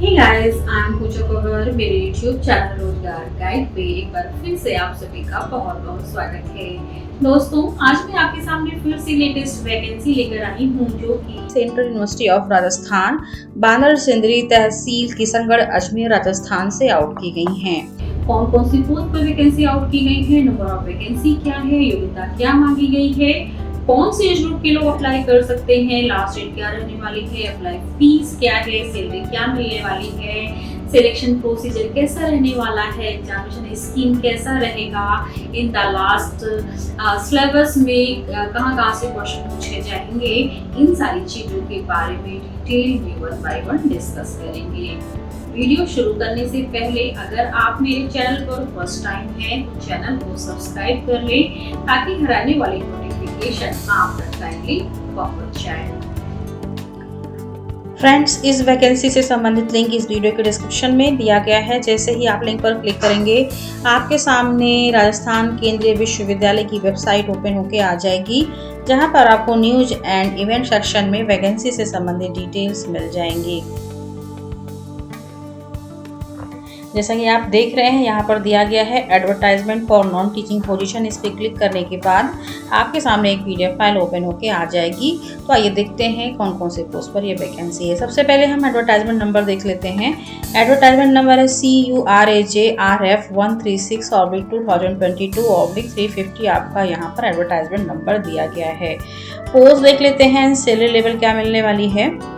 Hey guys, I am पूजा पवार। मेरे YouTube channel रोजगार guide पे एक बार फिर से आप सभी का बहुत बहुत स्वागत है। दोस्तों, आज मैं आपके सामने फिर से लेटेस्ट वैकेंसी लेकर आई हूँ जो कि सेंट्रल यूनिवर्सिटी ऑफ राजस्थान, बानर सिंदरी तहसील किशनगढ़ अजमेर राजस्थान से आउट की गई हैं। कौन सी पोस्ट पर वैकेंसी आउट की गई है, नंबर ऑफ वैकेंसी क्या है, योग्यता क्या मांगी गई है, कौन से एज ग्रुप के लोग अप्लाई कर सकते हैं, लास्ट डेट क्या रहने वाली है, अप्लाई फीस क्या है, सैलरी क्या मिलने वाली है, सिलेक्शन प्रोसीजर कैसा रहने वाला है, एग्जामिनेशन स्कीम कैसा रहेगा, इन द लास्ट सिलेबस में कहाँ से क्वेश्चन पूछे जाएंगे, इन सारी चीजों के बारे में डिटेल में वन बाय वन डिस्कस करेंगे। वीडियो शुरू करने से पहले अगर आप मेरे चैनल पर फर्स्ट टाइम हैं तो चैनल को सब्सक्राइब कर लें ताकि हर आने वाली नोटिफिकेशन आप तक टाइमली पहुंच जाए। फ्रेंड्स, इस वैकेंसी से संबंधित लिंक इस वीडियो के डिस्क्रिप्शन में दिया गया है। जैसे ही आप लिंक पर क्लिक करेंगे आपके सामने राजस्थान केंद्रीय विश्वविद्यालय की वेबसाइट ओपन होकर आ जाएगी, जहां पर आपको न्यूज एंड इवेंट सेक्शन में वैकेंसी से संबंधित डिटेल्स मिल जाएंगी। जैसा कि आप देख रहे हैं, यहाँ पर दिया गया है advertisement for non teaching position. इस पर क्लिक करने के बाद आपके सामने एक पीडीएफ फाइल ओपन होके आ जाएगी। तो आइए देखते हैं कौन कौन से पोस्ट पर ये वैकेंसी है। सबसे पहले हम एडवर्टाइजमेंट नंबर देख लेते हैं। एडवर्टाइजमेंट नंबर है CURAJRF 136/2022/350 आपका यहाँ पर एडवर्टाइजमेंट नंबर दिया गया है। पोस्ट देख लेते हैं, सैलरी लेवल क्या मिलने वाली है।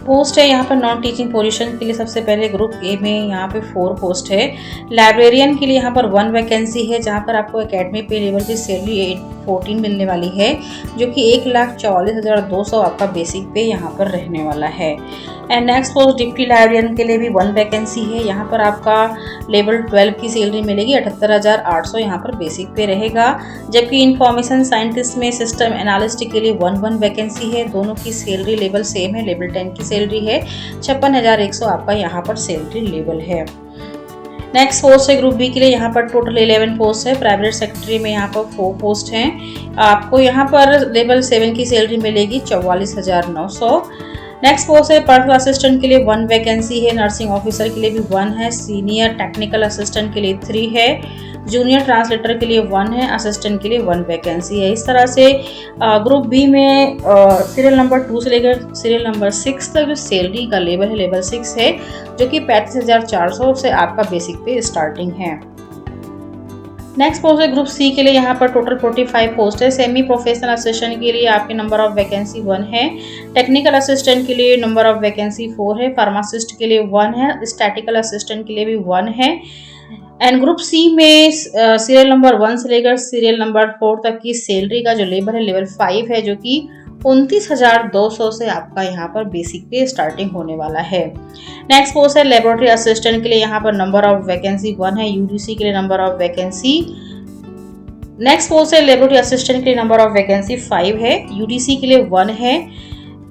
पोस्ट है यहाँ पर नॉन टीचिंग पोजीशन के लिए सबसे पहले ग्रुप ए में यहाँ पे 4 पोस्ट है। लाइब्रेरियन के लिए यहाँ पर 1 वैकेंसी है, जहाँ पर आपको एकेडमी पे लेवल की सैलरी 814 मिलने वाली है, जो कि 1,44,200 आपका बेसिक पे यहाँ पर रहने वाला है। And next post deputy librarian के लिए भी 1 वैकेंसी है। यहाँ पर आपका लेवल 12 की सैलरी मिलेगी, 78,800 यहाँ पर बेसिक पे रहेगा। जबकि इंफॉर्मेशन साइंटिस्ट में सिस्टम एनालिस्ट के लिए 1 वैकेंसी है। दोनों की सैलरी लेवल सेम है, लेवल 10 की सैलरी है, 56,100 आपका यहाँ पर सैलरी लेवल है। नेक्स्ट पोस्ट है ग्रुप बी के लिए, यहाँ पर टोटल 11 पोस्ट है। प्राइवेट सेक्रेटरी में यहाँ पर 4 पोस्ट हैं। आपको यहाँ पर लेवल 7 की सैलरी मिलेगी, 44,900। नेक्स्ट पोस्ट है पर्सनल असिस्टेंट के लिए 1 वैकेंसी है। नर्सिंग ऑफिसर के लिए भी 1 है। सीनियर टेक्निकल असिस्टेंट के लिए 3 है। जूनियर ट्रांसलेटर के लिए 1 है। असिस्टेंट के लिए 1 वैकेंसी है। इस तरह से ग्रुप बी में सीरियल नंबर 2 से लेकर सीरियल नंबर 6 तक जो सैलरी का लेवल है, लेवल 6 है, जो कि 35,400 से आपका बेसिक पे स्टार्टिंग है। नेक्स्ट पोस्ट है ग्रुप सी के लिए, यहाँ पर टोटल 45 पोस्ट है। सेमी प्रोफेशनल असिस्टेंट के लिए आपके नंबर ऑफ वैकेंसी 1 है। टेक्निकल असिस्टेंट के लिए नंबर ऑफ वैकेंसी 4 है। फार्मासिस्ट के लिए 1 है। स्टैटिकल असिस्टेंट के लिए भी 1 है। एंड ग्रुप सी में सीरियल नंबर 1 से लेकर सीरियल नंबर 4 तक की सैलरी का जो लेवल है, लेवल 5 है, जो कि 29,200 से आपका यहाँ पर बेसिक पे स्टार्टिंग होने वाला है। नेक्स्ट पोस्ट है लेबोरेटरी असिस्टेंट के लिए, यहाँ पर नंबर ऑफ वैकेंसी 1 है। यूडीसी के लिए number of vacancy next post है लेबोरेटरी असिस्टेंट के लिए नंबर ऑफ वैकेंसी 5 है। यूडीसी के लिए 1 है।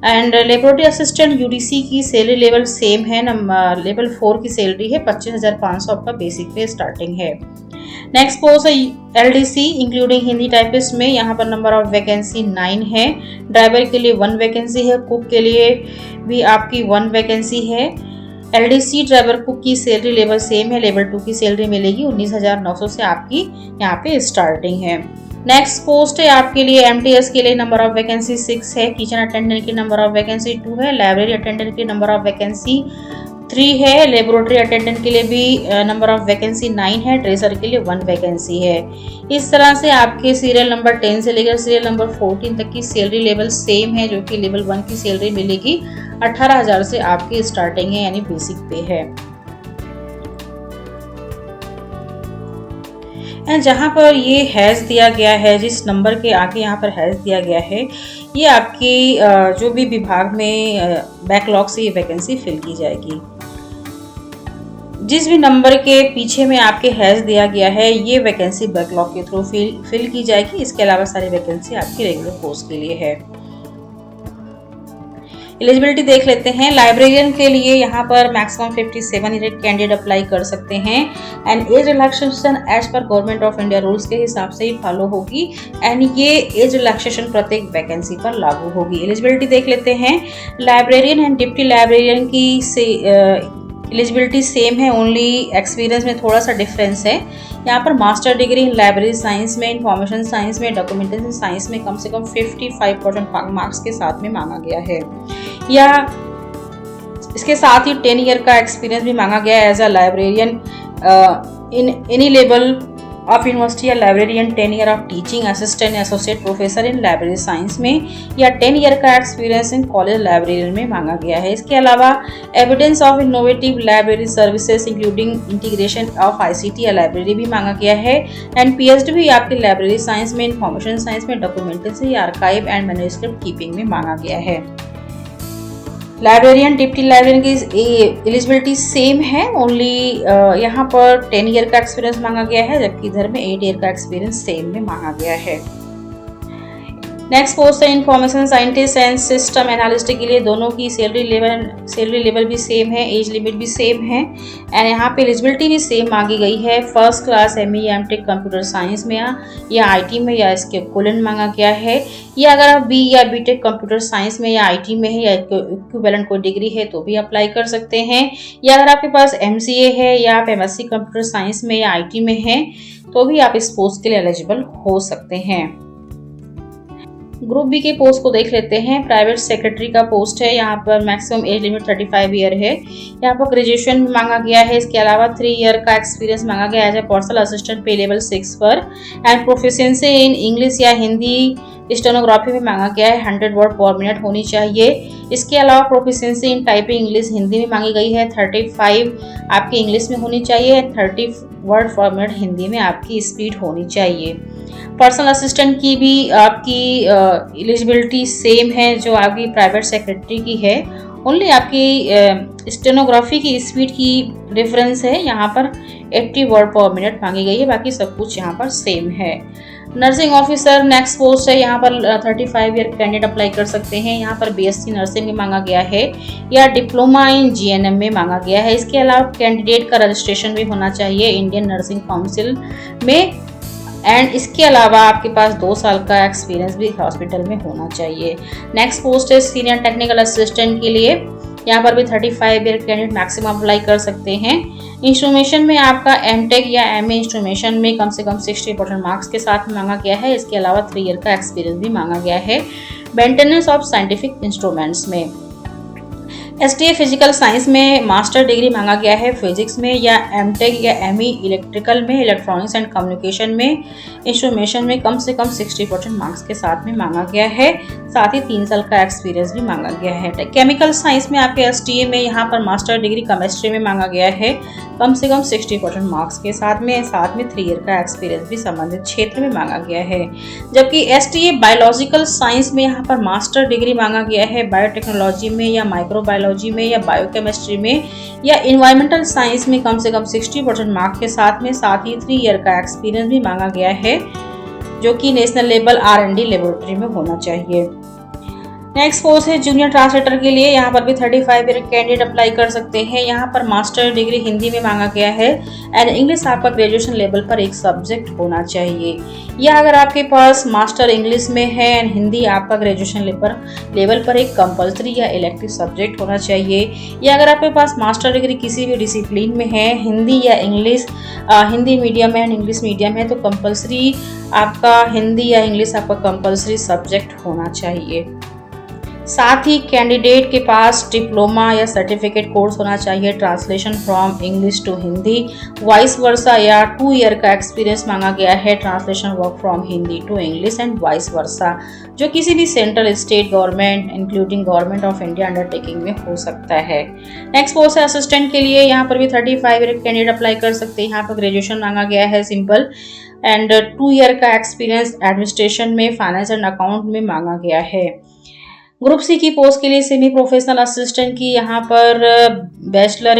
एंड लेबोरेटरी असिस्टेंट यूडीसी की सैलरी लेवल सेम है, लेवल 4 की सैलरी है, 25,500 आपका बेसिक पे स्टार्टिंग है। नेक्स्ट पोस्ट है एलडीसी इंक्लूडिंग हिंदी टाइपिस्ट में, यहाँ पर नंबर ऑफ वैकेंसी 9 है। ड्राइवर के लिए 1 वैकेंसी है। कुक के लिए भी आपकी 1 वैकेंसी है। एलडीसी ड्राइवर कुक की सैलरी लेवल सेम है, लेवल 2 की सैलरी मिलेगी, 19,900 से आपकी यहाँ पे स्टार्टिंग है। नेक्स्ट पोस्ट है आपके लिए एमटीएस के लिए नंबर ऑफ वैकेंसी 6 है। किचन अटेंडेंट की नंबर ऑफ वैकेंसी 2 है। लाइब्रेरी अटेंडेंट की नंबर ऑफ वैकेंसी 3 है। लेबोरेटरी अटेंडेंट के लिए भी नंबर ऑफ वैकेंसी 9 है। ड्रेसर के लिए 1 वैकेंसी है। इस तरह से आपके सीरियल नंबर 10 से लेकर सीरियल नंबर 14 तक की सैलरी लेवल सेम है, जो कि लेवल 1 की सैलरी मिलेगी, 18,000 से आपकी स्टार्टिंग है, यानी बेसिक पे है। एंड जहाँ पर ये हैज दिया गया है, जिस नंबर के आगे यहाँ पर हैज दिया गया है, ये आपकी जो भी विभाग में बैकलॉग से ये वैकेंसी फिल की जाएगी। जिस भी नंबर के पीछे में आपके हैज दिया गया है, ये वैकेंसी बैकलॉग के थ्रू फिल की जाएगी। इसके अलावा सारी वैकेंसी आपकी रेगुलर पोस्ट के लिए है। एलिजिबिलिटी देख लेते हैं। लाइब्रेरियन के लिए यहाँ पर मैक्सिमम 57 ईयर कैंडिडेट अप्लाई कर सकते हैं एंड एज रिलैक्सेशन एज पर गवर्नमेंट ऑफ इंडिया रूल्स के हिसाब से ही फॉलो होगी एंड ये एज रिलैक्सेशन प्रत्येक वैकेंसी पर लागू होगी। एलिजिबिलिटी देख लेते हैं। लाइब्रेरियन एंड डिप्टी लाइब्रेरियन की एलिजिबिलिटी सेम है, ओनली एक्सपीरियंस में थोड़ा सा डिफरेंस है। यहाँ पर master degree in library science में, इंफॉर्मेशन साइंस में, डॉक्यूमेंटेशन साइंस में कम से कम 55% मार्क्स के साथ में मांगा गया है, या इसके साथ ही 10 ईयर का एक्सपीरियंस भी मांगा गया है as a librarian in any level of university या librarian 10 year of teaching assistant associate professor in library science में, या 10 ईयर का एक्सपीरियंस इन कॉलेज लाइब्रेरियन में मांगा गया है। इसके अलावा evidence of innovative library services including integration of ICT या लाइब्रेरी भी मांगा गया है एंड पीएचडी भी आपकी लाइब्रेरी साइंस में, इंफॉर्मेशन साइंस में, डॉक्यूमेंटेशन या आर्काइव एंड मैन्युस्क्रिप्ट कीपिंग में मांगा गया है। लाइब्रेरियन डिप्टी लाइब्रेरियन की एलिजिबिलिटी सेम है, ओनली यहाँ पर 10 ईयर का एक्सपीरियंस मांगा गया है, जबकि इधर में 8 ईयर का एक्सपीरियंस सेम में मांगा गया है। नेक्स्ट पोस्ट है information scientist and system analyst के लिए। दोनों की सैलरी लेवल भी सेम है, एज लिमिट भी सेम है एंड यहाँ पे एलिजिबिलिटी भी सेम मांगी गई है। फर्स्ट क्लास ME या M.Tech कंप्यूटर साइंस में या IT में या इसके इक्विवेलेंट मांगा गया है, या अगर आप B या B.Tech कंप्यूटर साइंस में या IT में है या इक्विवेलेंट कोई डिग्री है तो भी अप्लाई कर सकते हैं, या अगर आपके पास MCA है या आप MSc कंप्यूटर साइंस में या IT में हैं तो भी आप इस पोस्ट के लिए एलिजिबल हो सकते हैं। ग्रुप बी के पोस्ट को देख लेते हैं। प्राइवेट सेक्रेटरी का पोस्ट है, यहाँ पर मैक्सिमम एज लिमिट 35 ईयर है। यहाँ पर ग्रेजुएशन भी मांगा गया है, इसके अलावा 3 ईयर का एक्सपीरियंस मांगा गया एज ए पर्सनल असिस्टेंट पे लेवल 6 पर एंड प्रोफिशिएंसी इन इंग्लिश या हिंदी स्टेनोग्राफी में मांगा गया है, 100 वर्ड पर मिनट होनी चाहिए। इसके अलावा प्रोफिशिएंसी इन टाइपिंग इंग्लिश हिंदी में मांगी गई है, 35 आपकी इंग्लिश में होनी चाहिए, 30 वर्ड पर मिनट हिंदी में आपकी स्पीड होनी चाहिए। पर्सनल असिस्टेंट की भी आपकी एलिजिबिलिटी सेम है जो आपकी प्राइवेट सेक्रेटरी की है, ओनली आपकी स्टेनोग्राफी की स्पीड की डिफरेंस है, यहाँ पर 80 वर्ड पर मिनट मांगी गई है, बाकी सब कुछ यहाँ पर सेम है। नर्सिंग ऑफिसर नेक्स्ट पोस्ट है, यहाँ पर 35 ईयर कैंडिडेट अप्लाई कर सकते हैं। यहाँ पर BSc नर्सिंग में मांगा गया है या डिप्लोमा इन GNM में मांगा गया है। इसके अलावा कैंडिडेट का रजिस्ट्रेशन भी होना चाहिए इंडियन नर्सिंग काउंसिल में एंड इसके अलावा आपके पास 2 साल का एक्सपीरियंस भी हॉस्पिटल में होना चाहिए। नेक्स्ट पोस्ट है सीनियर टेक्निकल असिस्टेंट के लिए, यहाँ पर भी 35 ईयर कैंडिडेट मैक्सिमम अप्लाई कर सकते हैं। इंस्ट्रूमेशन में आपका M.Tech या MA इंस्ट्रूमेशन में कम से कम 60% मार्क्स के साथ मांगा गया है, इसके अलावा 3 ईयर का एक्सपीरियंस भी मांगा गया है। मेंटेनेंस ऑफ साइंटिफिक इंस्ट्रूमेंट्स में STA फिजिकल साइंस में मास्टर डिग्री मांगा गया है, फिजिक्स में या M.Tech या ME इलेक्ट्रिकल में, इलेक्ट्रॉनिक्स एंड कम्युनिकेशन में, इंस्ट्रूमेशन में कम से कम 60% मार्क्स के साथ में मांगा गया है, साथ ही 3 साल का एक्सपीरियंस भी मांगा गया है। केमिकल साइंस में आपके STA में यहाँ पर मास्टर डिग्री केमिस्ट्री में मांगा गया है, कम से कम 60% मार्क्स के साथ में 3 ईयर का एक्सपीरियंस भी संबंधित क्षेत्र में मांगा गया है। जबकि STA बायोलॉजिकल साइंस में यहाँ पर मास्टर डिग्री मांगा गया है, बायोटेक्नोलॉजी में या माइक्रोबायोलॉजी में या बायोकेमिस्ट्री में या इन्वायरमेंटल साइंस में कम से कम 60% मार्क्स के साथ में 3 ईयर का एक्सपीरियंस भी मांगा गया है, जो कि नेशनल लेवल R&D लेबोरेटरी में होना चाहिए। नेक्स्ट पोस्ट है जूनियर ट्रांसलेटर के लिए, यहाँ पर भी 35 ईयर कैंडिडेट अप्लाई कर सकते हैं। यहाँ पर मास्टर डिग्री हिंदी में मांगा गया है एंड इंग्लिश आपका ग्रेजुएशन लेवल पर एक सब्जेक्ट होना चाहिए, या अगर आपके पास मास्टर इंग्लिश में है एंड हिंदी आपका ग्रेजुएशन लेवल पर एक कंपलसरी या इलेक्टिव सब्जेक्ट होना चाहिए, या अगर आपके पास मास्टर डिग्री किसी भी डिसिप्लिन में है, हिंदी या इंग्लिश, हिंदी मीडियम है एंड इंग्लिश मीडियम है, तो कंपलसरी आपका हिंदी या इंग्लिश आपका कंपलसरी सब्जेक्ट होना चाहिए। साथ ही कैंडिडेट के पास डिप्लोमा या सर्टिफिकेट कोर्स होना चाहिए, translation from English to Hindi, vice versa, या 2 ईयर का एक्सपीरियंस मांगा गया है, translation work from Hindi to English and vice versa, जो किसी भी central state government including government of India undertaking में हो सकता है। नेक्स्ट पोस्ट है असिस्टेंट के लिए, यहाँ पर भी 35 ईयर कैंडिडेट अप्लाई कर सकते हैं। यहाँ पर ग्रेजुएशन मांगा गया है सिंपल एंड 2 ईयर का एक्सपीरियंस एडमिनिस्ट्रेशन में, फाइनेंस एंड अकाउंट में मांगा गया है। ग्रुप सी की पोस्ट के लिए सेमी प्रोफेशनल असिस्टेंट की यहाँ पर बैचलर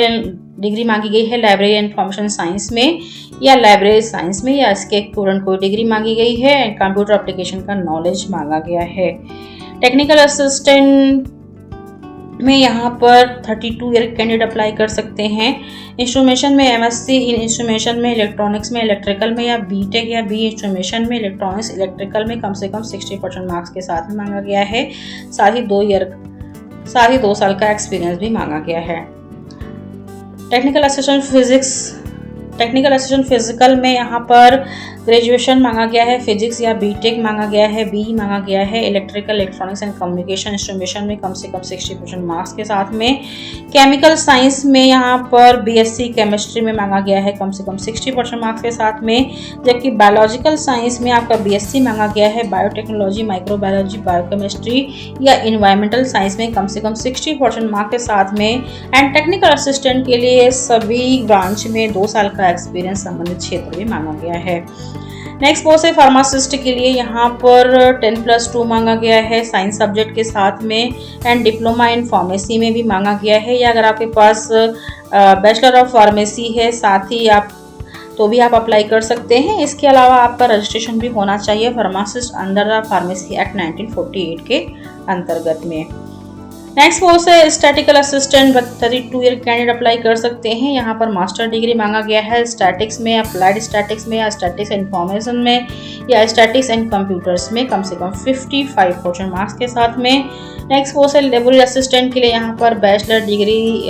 डिग्री मांगी गई है, लाइब्रेरी इंफॉर्मेशन साइंस में या लाइब्रेरी साइंस में, या इसके तुरंत कोई डिग्री मांगी गई है एंड कंप्यूटर एप्लीकेशन का नॉलेज मांगा गया है। टेक्निकल असिस्टेंट में यहाँ पर 32 ईयर कैंडिडेट अप्लाई कर सकते हैं। इंस्ट्रूमेशन में एमएससी इन इंस्ट्रूमेशन में, इलेक्ट्रॉनिक्स में, इलेक्ट्रिकल में, या बीटेक या बी इंस्ट्रूमेशन में, इलेक्ट्रॉनिक्स इलेक्ट्रिकल में कम से कम 60% मार्क्स के साथ में मांगा गया है। साथ ही 2 साल का एक्सपीरियंस भी मांगा गया है। टेक्निकल असिस्टेंट फिजिकल में यहाँ पर ग्रेजुएशन मांगा गया है, फिजिक्स या बीटेक मांगा गया है, बी मांगा गया है। Electrical, electronics and communication instrumentation में कम से कम 60% मार्क्स के साथ में। केमिकल साइंस में यहाँ पर बीएससी केमिस्ट्री में मांगा गया है कम से कम 60% मार्क्स के साथ में। जबकि बायोलॉजिकल साइंस में आपका बीएससी मांगा गया है, बायोटेक्नोलॉजी, माइक्रोबायोलॉजी, बायोकेमिस्ट्री या इन्वायरमेंटल साइंस में कम से कम 60% मार्क्स के साथ में। एंड टेक्निकल असिस्टेंट के लिए सभी ब्रांच में 2 साल का एक्सपीरियंस संबंधित क्षेत्र में मांगा गया है। नेक्स्ट पोस्ट है फार्मासिस्ट के लिए। यहाँ पर 10+2 मांगा गया है साइंस सब्जेक्ट के साथ में। एंड डिप्लोमा इन फार्मेसी में भी मांगा गया है, या अगर आपके पास बैचलर ऑफ फार्मेसी है साथ ही आप तो भी आप अप्लाई कर सकते हैं। इसके अलावा आपका रजिस्ट्रेशन भी होना चाहिए pharmacist under the pharmacy act 1948 के अंतर्गत में। नेक्स्ट पोस्ट है statistical assistant. 32 year candidate apply कर सकते हैं। यहाँ पर मास्टर डिग्री मांगा गया है स्टैटिक्स में, अप्लाइड स्टैटिक्स में, या स्टैटिक्स इंफॉर्मेशन में, या स्टैटिक्स एंड कंप्यूटर्स में कम से कम 55% मार्क्स के साथ में। नेक्स्ट पोस्ट है लेबोरेटरी असिस्टेंट के लिए। यहाँ पर बैचलर डिग्री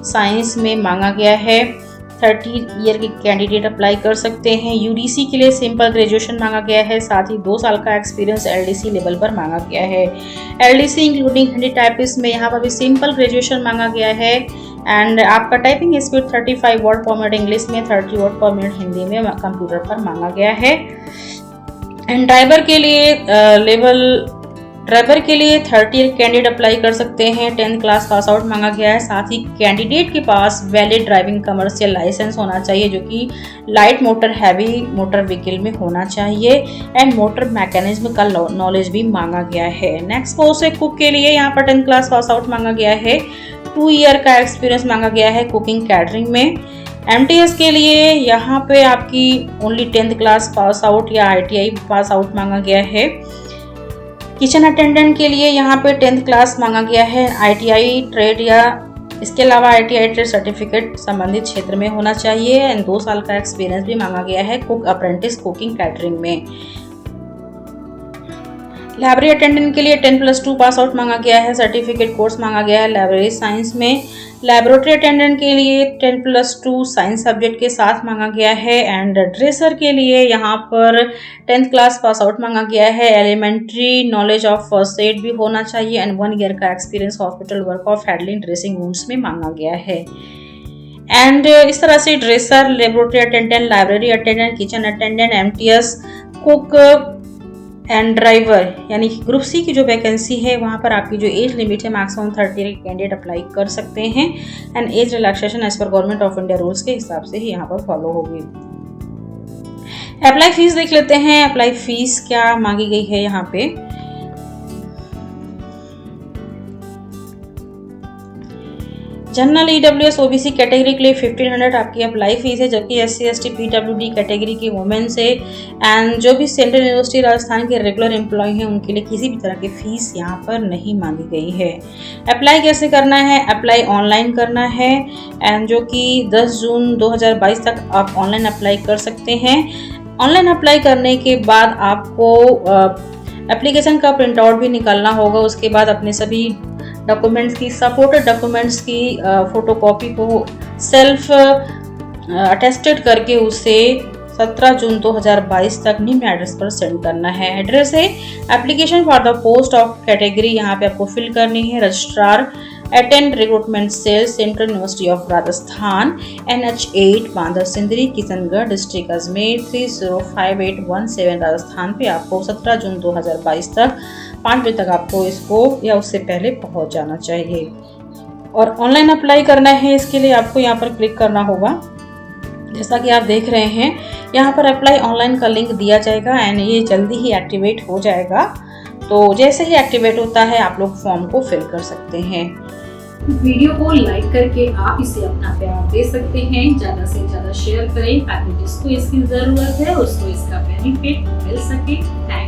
साइंस में मांगा गया है। 30 ईयर के कैंडिडेट अप्लाई कर सकते हैं। यूडीसी के लिए सिंपल ग्रेजुएशन मांगा गया है, साथ ही 2 साल का एक्सपीरियंस एलडीसी लेवल पर मांगा गया है। एलडीसी इंक्लूडिंग हैंडी टाइपिस्ट में यहाँ पर भी सिंपल ग्रेजुएशन मांगा गया है। एंड आपका टाइपिंग स्पीड 35 वर्ड पर मिनट इंग्लिश में, 30 वर्ड पर मिनट हिंदी में कंप्यूटर पर मांगा गया है। एंड ड्राइवर के लिए 30 ईयर कैंडिडेट अप्लाई कर सकते हैं। 10th क्लास पास आउट मांगा गया है। साथ ही कैंडिडेट के पास वैलिड ड्राइविंग कमर्शियल लाइसेंस होना चाहिए, जो कि light motor, heavy motor vehicle में होना चाहिए। एंड मोटर मैकेनिज्म का नॉलेज भी मांगा गया है। नेक्स्ट पोस्ट है कुक के लिए। यहाँ पर 10th क्लास पास आउट मांगा गया है। 2 ईयर का एक्सपीरियंस मांगा गया है कुकिंग कैटरिंग में। एमटीएस के लिए यहाँ पे आपकी only 10th class pass out या आईटीआई पास आउट मांगा गया है। किचन अटेंडेंट के लिए यहाँ पे 10th क्लास मांगा गया है। आईटीआई ट्रेड या इसके अलावा आईटीआई ट्रेड सर्टिफिकेट संबंधित क्षेत्र में होना चाहिए। एंड 2 साल का एक्सपीरियंस भी मांगा गया है कुक अप्रेंटिस कुकिंग कैटरिंग में। लाइब्रेरी अटेंडेंट के लिए 10+2 पास आउट मांगा गया है। सर्टिफिकेट कोर्स मांगा गया है लाइब्रेरी साइंस में। लैबोरेटरी अटेंडेंट के लिए 10+2 साइंस सब्जेक्ट के साथ मांगा गया है। एंड ड्रेसर के लिए यहाँ पर 10th क्लास पास आउट मांगा गया है। Elementary knowledge of first aid भी होना चाहिए। एंड 1 ईयर का experience hospital work of handling dressing wounds में मांगा गया है। एंड इस तरह से dresser, laboratory attendant, library attendant, kitchen attendant, MTS, cook and driver यानी कि ग्रुप सी की जो वैकेंसी है वहाँ पर आपकी जो एज लिमिट है मैक्सिमम 30 ईयर कैंडिडेट अप्लाई कर सकते हैं। एंड एज रिलैक्सेशन एज पर गवर्नमेंट ऑफ इंडिया रूल्स के हिसाब से ही यहाँ पर फॉलो होगी। अप्लाई फीस देख लेते हैं। अप्लाई फीस क्या मांगी गई है यहाँ पे। जनरल ईडब्ल्यूएस ओबीसी कैटेगरी के लिए 1500 आपकी अप्लाई फीस है, जबकि एससी एसटी पीडब्ल्यूडी कैटेगरी की वुमेन से एंड जो भी सेंट्रल यूनिवर्सिटी राजस्थान के रेगुलर एम्प्लॉय हैं उनके लिए किसी भी तरह की फीस यहाँ पर नहीं मांगी गई है। अप्लाई कैसे करना है? अप्लाई ऑनलाइन करना है एंड जो कि 10 जून 2022 तक आप ऑनलाइन अप्लाई कर सकते हैं। ऑनलाइन अप्लाई करने के बाद आपको एप्लीकेशन का प्रिंट आउट भी निकालना होगा। उसके बाद अपने सभी डॉक्यूमेंट्स की, सपोर्टेड डॉक्यूमेंट्स की फोटोकॉपी को सेल्फ अटेस्टेड करके उसे 17 जून 2022 तक निम्न एड्रेस पर सेंड करना है। एड्रेस है application for the post of category, यहाँ पे आपको फिल करनी है। Registrar attend recruitment cell, central university of Rajasthan, NH8 Bandar Sindri, Kishangarh district Ajmer 305817 Rajasthan पे आपको 17 जून 2022 तक 5 बजे तक आपको इसको या उससे पहले पहुंच जाना चाहिए। और ऑनलाइन अप्लाई करना है, इसके लिए आपको यहाँ पर क्लिक करना होगा। जैसा कि आप देख रहे हैं यहाँ पर अप्लाई ऑनलाइन का लिंक दिया जाएगा एंड ये जल्दी ही एक्टिवेट हो जाएगा। तो जैसे ही एक्टिवेट होता है आप लोग फॉर्म को फिल कर सकते हैं। वीडियो को लाइक करके आप इसे अपना प्यार दे सकते हैं। ज़्यादा से ज़्यादा शेयर करें ताकि जिसको इसकी ज़रूरत है उसको इसका बेनिफिट मिल सके। थैंक